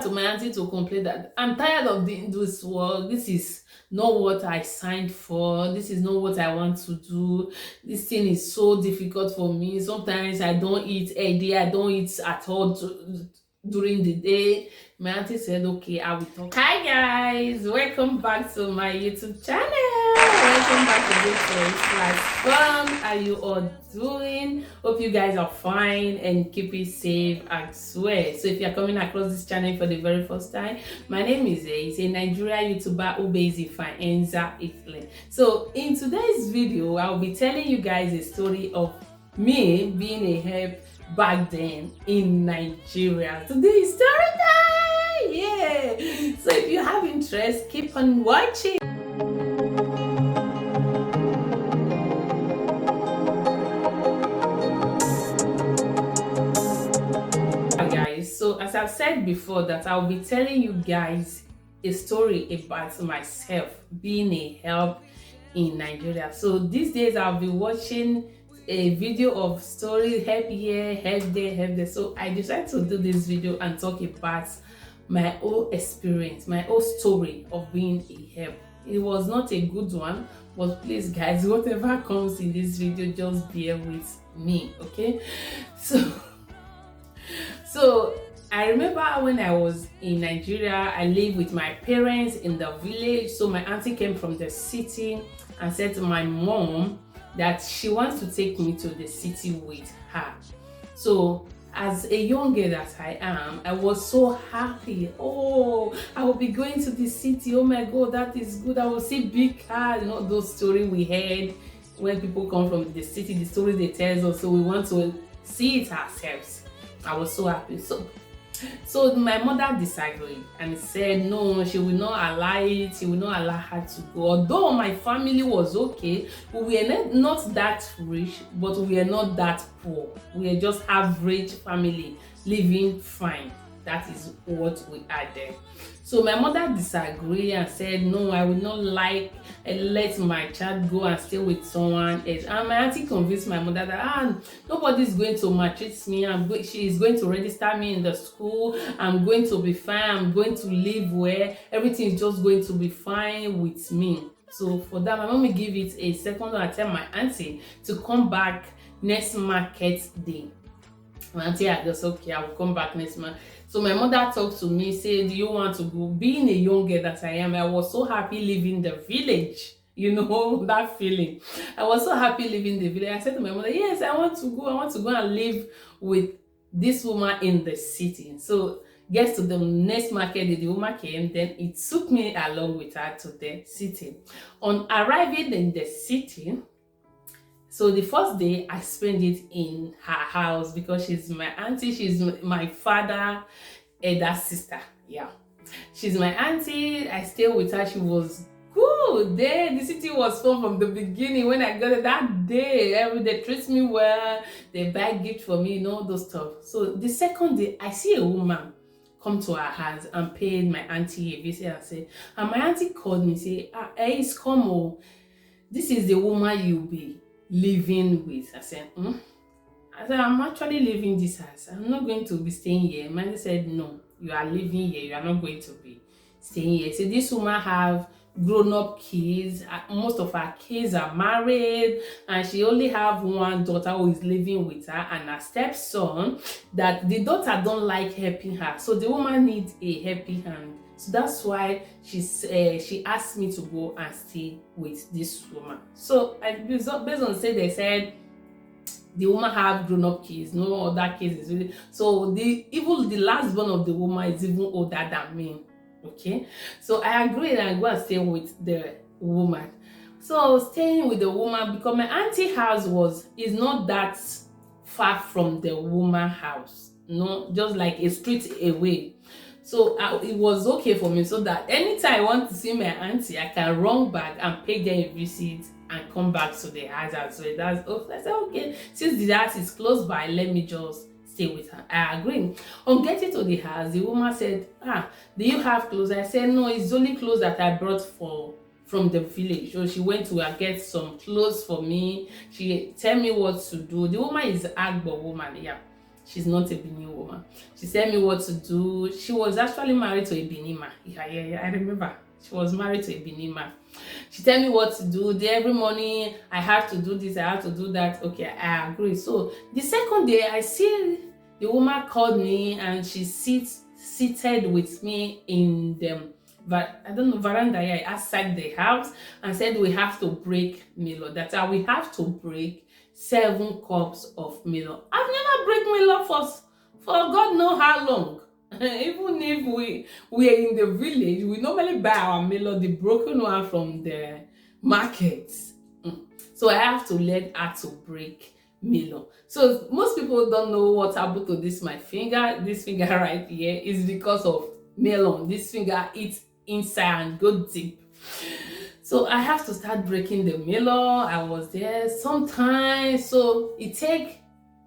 To my auntie to complain that I'm tired of this work. This is not what I signed for. This is not what I want to do. This thing is so difficult for me. Sometimes I don't eat a day. I don't eat at all during the day. My auntie said, okay, I will talk. Hi guys, welcome back to my YouTube channel. Welcome back to this platform. How are you all doing? Hope you guys are fine and keep it safe as well. So if you're coming across this channel for the very first time, my name is a Nigerian YouTuber who based in Faenza, Italy. So in today's video, I'll be telling you guys a story of me being a help back then in Nigeria. Today is story time! Yeah! So if you have interest, keep on watching. Guys, so as I've said before that I'll be telling you guys a story about myself being a help in Nigeria. So these days I'll be watching a video of story, help here, help there, help there. So I decided to do this video and talk about my whole experience, my whole story of being a help. It was not a good one, but please guys, whatever comes in this video, just bear with me, okay? So I remember when I was in Nigeria, I lived with my parents in the village. So my auntie came from the city and said to my mom that she wants to take me to the city with her. So as a young girl that I am, I was so happy. Oh, I will be going to the city. Oh my God, that is good. I will see big cars. You know, those stories we heard when people come from the city, the stories they tell us. So we want to see it ourselves. I was so happy. So my mother disagreed and said no, she will not allow it. She will not allow her to go. Although my family was okay, we were not that rich, but we were not that poor. We were just average family living fine. That is what we are there. So my mother disagreed and said no, I will not let my child go and stay with someone else. And my auntie convinced my mother that nobody is going to maltreat me. She is going to register me in the school. I'm going to be fine. I'm going to live where everything is just going to be fine with me. So for that, my mommy gave it a second attempt, my auntie, to come back next market day. My auntie I just okay, I will come back next month. So my mother talked to me, said, do you want to go? Being a young girl that I am, I was so happy leaving the village. You know, that feeling. I was so happy leaving the village. I said to my mother, yes, I want to go. I want to go and live with this woman in the city. So get to the next market, the woman came, then it took me along with her to the city. On arriving in the city, so the first day I spent it in her house because she's my auntie, she's my father elder sister. Yeah, she's my auntie. I stayed with her. She was good there. The city was fun from the beginning. When I got it that day, every day treats me well. They buy gift for me, you know, those stuff. So the second day, I see a woman come to our house and paid my auntie a visit and say, and my auntie called me, say, hey, come on, this is the woman you'll be living with. I said, I'm actually living this house. I'm not going to be staying here. My auntie said, no, you are living here. You are not going to be staying here. So this woman have grown-up kids. Most of her kids are married, and she only have one daughter who is living with her and a stepson that the daughter don't like helping her. So the woman needs a helping hand. So that's why she asked me to go and stay with this woman. So based on say they said the woman have grown-up kids, no other kids is really. So even the last born of the woman is even older than me. Okay, so I agreed and go and stay with the woman. So staying with the woman because my auntie house is not that far from the woman house, no, just like a street away. So it was okay for me, so that anytime I want to see my auntie, I can run back and pay them a visit and come back to the house as well. I said, okay, since the house is close by, let me just stay with her. I agreed. On getting to the house, the woman said, do you have clothes? I said, no, it's only clothes that I brought from the village. So she went to get some clothes for me. She tell me what to do. The woman is Agbo woman, yeah. She's not a Benin woman. She tell me what to do. She was actually married to a Benin man. Yeah, I remember. She was married to a Benin man. She tell me what to do. Every morning I have to do this, I have to do that. Okay, I agree. So the second day I see the woman called me and she seated with me in the veranda here outside the house, and said we have to break Milo. That we have to break 7 cups of Milo. I've never break Milo for God know how long. Even if we are in the village, we normally buy our Milo, the broken one, from the market. So I have to learn how to break Milo. So most people don't know what happened to this my finger. This finger right here is because of melon. This finger eats inside and go deep. So I have to start breaking the melon. I was there sometimes. So it take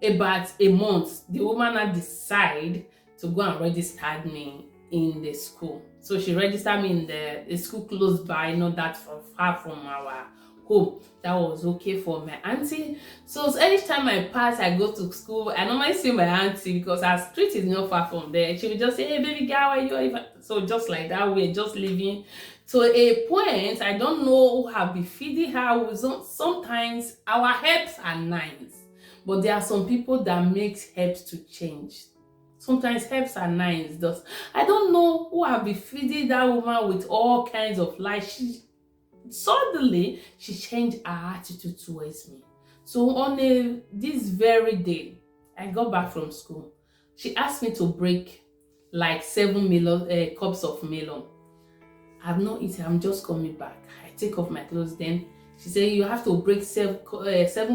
about a month. The woman had decide to go and register me in the school. So she registered me in the school close by, not that far from our home. That was okay for my auntie. So each time I pass, I go to school, I normally see my auntie because our street is not far from there. She will just say, "Hey baby girl, where you are?" So just like that, we're just living. To a point, I don't know who have been feeding her. Sometimes our herbs are nice, but there are some people that makes herbs to change. Sometimes herbs are nice. I don't know who have been feeding that woman with all kinds of lies. Suddenly she changed her attitude towards me. So on this very day I got back from school, she asked me to break like 7 cups of melon. I've not eaten, I'm just coming back. I take off my clothes. Then she said, you have to break 7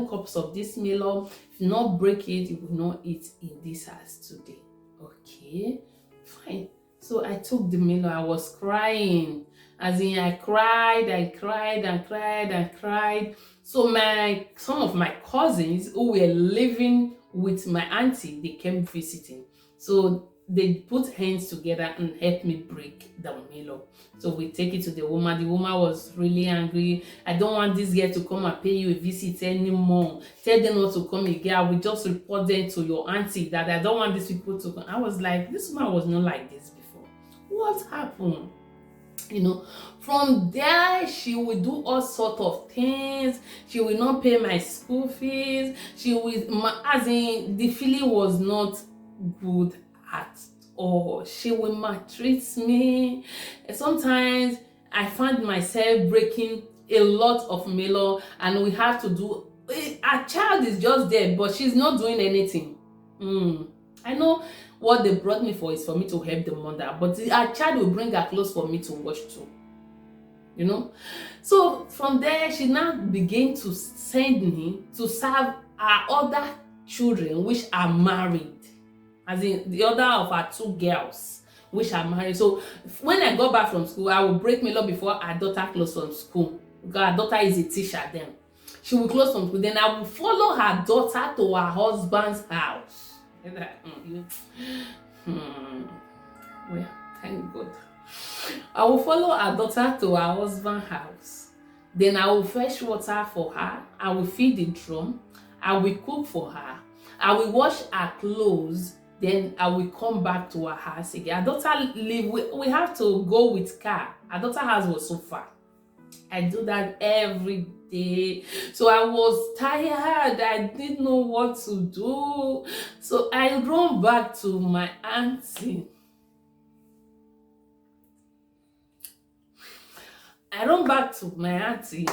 cups of this melon. If you not break it, you will not eat in this house today. Okay, fine. So I took the melon. I was crying. As in, I cried. So some of my cousins who were living with my auntie, they came visiting. So they put hands together and helped me break the melon. So we take it to the woman. The woman was really angry. I don't want this girl to come and pay you a visit anymore. Tell them not to come again. I will just report them to your auntie, that I don't want these people to come. I was like, this woman was not like this before. What happened? You know, from there she will do all sort of things. She will not pay my school fees. She will, as in, the feeling was not good at all. She will maltreat me. Sometimes I find myself breaking a lot of melon, and we have to do. A child is just there, but she's not doing anything. I know what they brought me for is for me to help the mother, but a child will bring her clothes for me to wash too. You know, so from there she now began to send me to serve her other children which are married, as in the other of her 2 girls which are married. So when I got back from school, I will break melon before her daughter close from school, because her daughter is a teacher then. She will close from school, then I will follow her daughter to her husband's house. Well, thank God. I will follow her daughter to her husband's house. Then I will fetch water for her. I will feed the drum. I will cook for her. I will wash her clothes. Then I will come back to her house again. Her daughter live. We have to go with car. Her daughter's house was so far. I do that every day. So I was tired. I didn't know what to do. So I run back to my auntie. I run back to my auntie.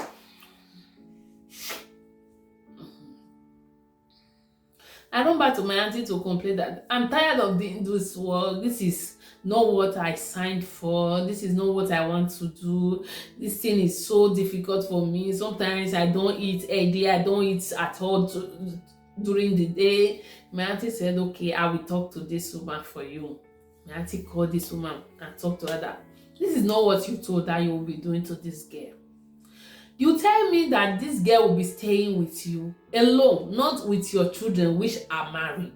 I run back to my auntie to complain that I'm tired of doing this work. This is not what I signed for. This is not what I want to do. This thing is so difficult for me. Sometimes I don't eat a day. I don't eat at all during the day. My auntie said, okay, I will talk to this woman for you. My auntie called this woman and talked to her that this is not what you told her you will be doing to this girl. You tell me that this girl will be staying with you alone, not with your children which are married.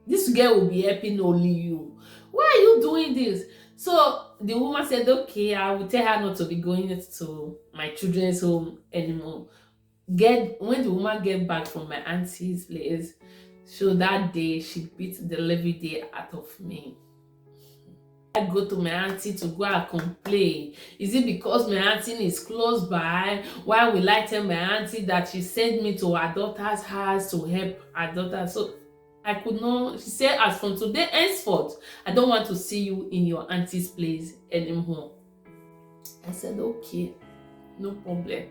This girl will be helping only you. Why are you doing this? So the woman said, okay, I will tell her not to be going to my children's home anymore. When the woman get back from my auntie's place, So that day, she beat the living day out of me. I go to my auntie to go and complain. Is it because my auntie is close by? Why will I tell my auntie that she sent me to her daughter's house to help her daughter? So I could not. She said, as from today henceforth, I don't want to see you in your auntie's place anymore. I said, okay, no problem.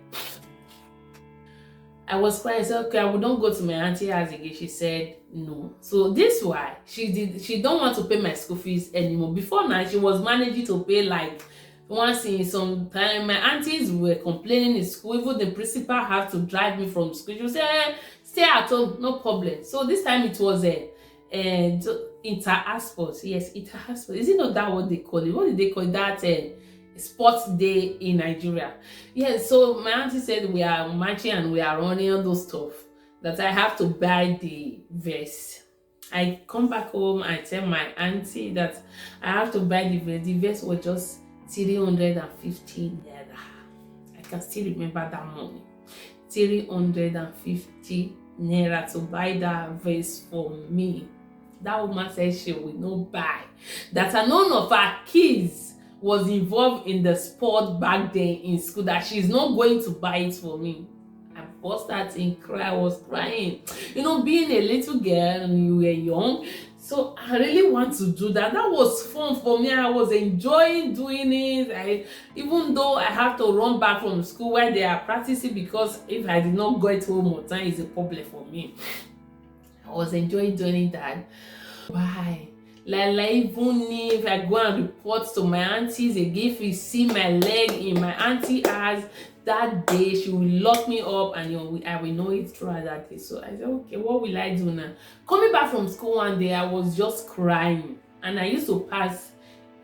I was crying. I said, okay, I will not go to my auntie house again. She said no. So this why she don't want to pay my school fees anymore. Before now, she was managing to pay like once in some time. My aunties were complaining in school. Even the principal had to drive me from school. She would say, stay at home, no problem. So this time it was a inter-sport. Yes, inter-sport. Is it not that what they call it? What did they call it? That sports day in Nigeria. Yes, so my auntie said we are marching and we are running all those stuff, that I have to buy the vest. I come back home, I tell my auntie that I have to buy the vest. The vest was just 350 naira. I can still remember that money. 350 naira to buy that vest for me. That woman said she will not buy. That none of her kids was involved in the sport back then in school, that she's not going to buy it for me. I burst out in cry. I was crying. You know, being a little girl and you were young, so I really want to do that. That was fun for me. I was enjoying doing it. Even though I have to run back from school while they are practicing, because if I did not go to home on time, it's a problem for me. I was enjoying doing that. Bye. Like even if I go and report to my aunties again, if you see my leg in my auntie house, that day she will lock me up and I will know it throughout that day. So I said, okay, what will I do now? Coming back from school one day, I was just crying, and I used to pass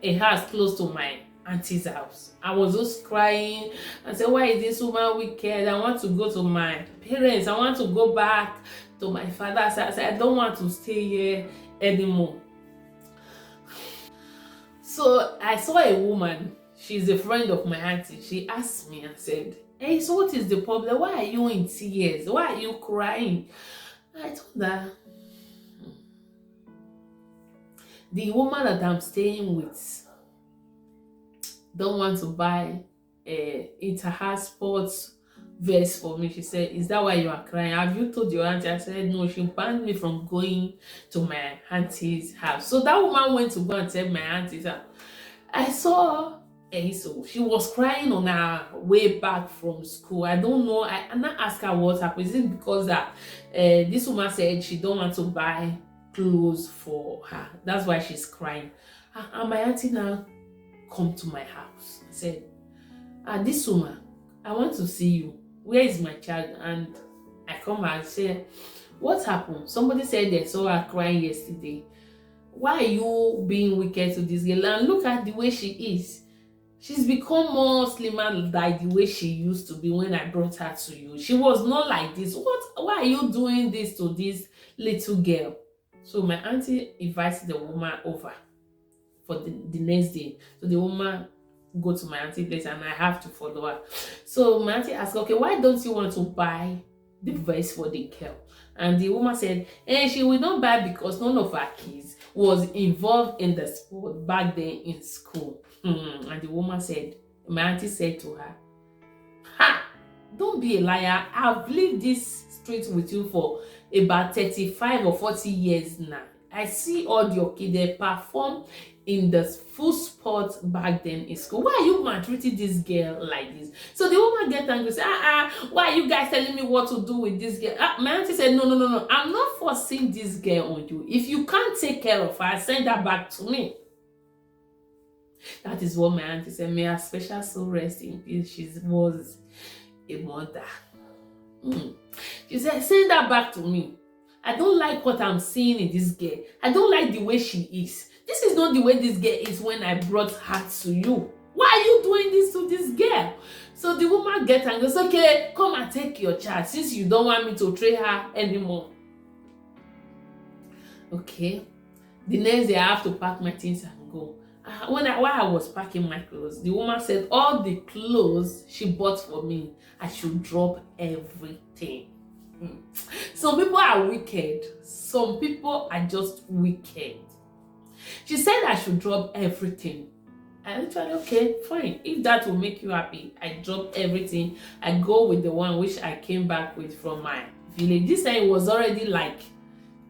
a house close to my auntie's house. I was just crying and said, why is this woman wicked? I want to go to my parents. I want to go back to my father's house. I don't want to stay here anymore. So I saw a woman, she's a friend of my auntie. She asked me and said, hey, so what is the problem? Why are you in tears? Why are you crying? I told her, the woman that I'm staying with don't want to buy a inter-house sports vest for me. She said, is that why you are crying? Have you told your auntie? I said, no, she banned me from going to my auntie's house. So that woman went to go and tell my auntie's house. I saw EHIS. She was crying on her way back from school. I don't know. I not ask her what happened. Is it because that this woman said she don't want to buy clothes for her? That's why she's crying. And my auntie now come to my house. I said, this woman, I want to see you. Where is my child? And I come and say, what happened? Somebody said they saw her crying yesterday. Why are you being wicked to this girl? And look at the way she is. She's become more slimmer like the way she used to be when I brought her to you. She was not like this. Why are you doing this to this little girl? So my auntie invites the woman over for the next day. So the woman go to my auntie place and I have to follow her. So my auntie asked, okay, why don't you want to buy the vest for the girl? And the woman said, she will not buy because none of her kids was involved in the sport back then in school. And the woman said, my auntie said to her, don't be a liar. I've lived this street with you for about 35 or 40 years now. I see all your kids, they perform in the full sport back then in school. Why are you maltreating this girl like this? So the woman get angry and say, why are you guys telling me what to do with this girl? My auntie said, no, I'm not forcing this girl on you. If you can't take care of her, send her back to me. That is what my auntie said. May her special soul rest in peace. She was a mother. She said, send her back to me. I don't like what I'm seeing in this girl. I don't like the way she is. This is not the way this girl is when I brought her to you. Why are you doing this to this girl? So the woman gets angry. It's okay, come and take your child since you don't want me to train her anymore. Okay. The next day I have to pack my things and go. While I was packing my clothes, the woman said all the clothes she bought for me, I should drop everything. Some people are wicked. Some people are just wicked. She said I should drop everything. I literally, okay, fine. If that will make you happy, I drop everything. I go with the one which I came back with from my village. This time it was already like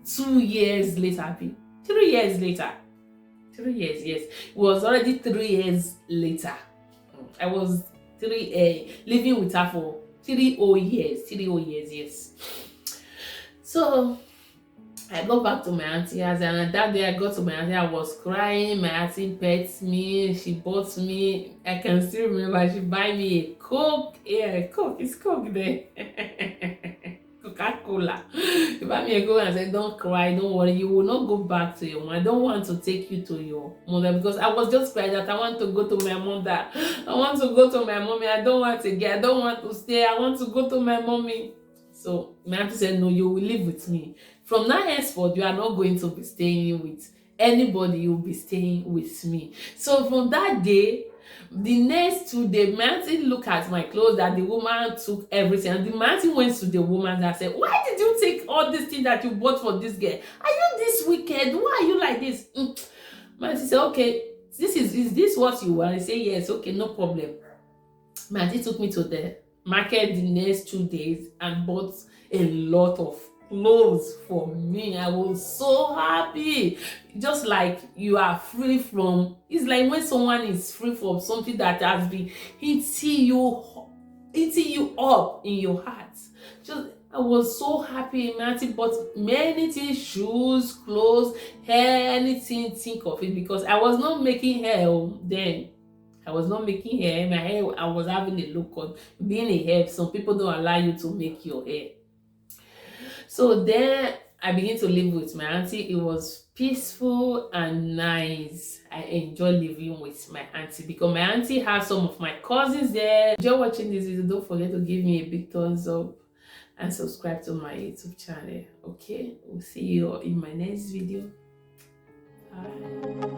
2 years later. 3 years later. 3 years, yes. It was already 3 years later. I was living with her for 3 whole years. 3 whole years, yes. So I go back to my auntie house, and that day I got to my auntie, I was crying. My auntie pet me, she bought me, I can still remember, she buy me a Coke. Yeah, Coke, it's Coke there. Coca-Cola. She buy me a Coke and said, don't cry, don't worry, you will not go back to your mom. I don't want to take you to your mother, because I was just crying that I want to go to my mother. I want to go to my mommy. I don't want to get, I don't want to stay. I want to go to my mommy. So my auntie said, no, you will live with me. From now henceforth, you are not going to be staying with anybody. You will be staying with me. So from that day, the next 2 days, my auntie looked at my clothes that the woman took everything. And the auntie went to the woman and said, why did you take all these things that you bought for this girl? Are you this wicked? Why are you like this? My auntie said, okay, is this what you want? I say, yes, okay, no problem. My auntie took me to the market the next 2 days and bought a lot of clothes for me. I was so happy. Just like you are free from, it's like when someone is free from something that has been hitting you up in your heart. Just, I was so happy. My auntie bought many things, shoes, clothes, hair, anything, think of it, because I was not making hair then. I was not making hair. My hair, I was having a low cut. Being a hair, some people don't allow you to make your hair. So then I began to live with my auntie. It was peaceful and nice. I enjoy living with my auntie because my auntie has some of my cousins there. If you're watching this video, don't forget to give me a big thumbs up and subscribe to my YouTube channel. Okay, we'll see you in my next video. Bye.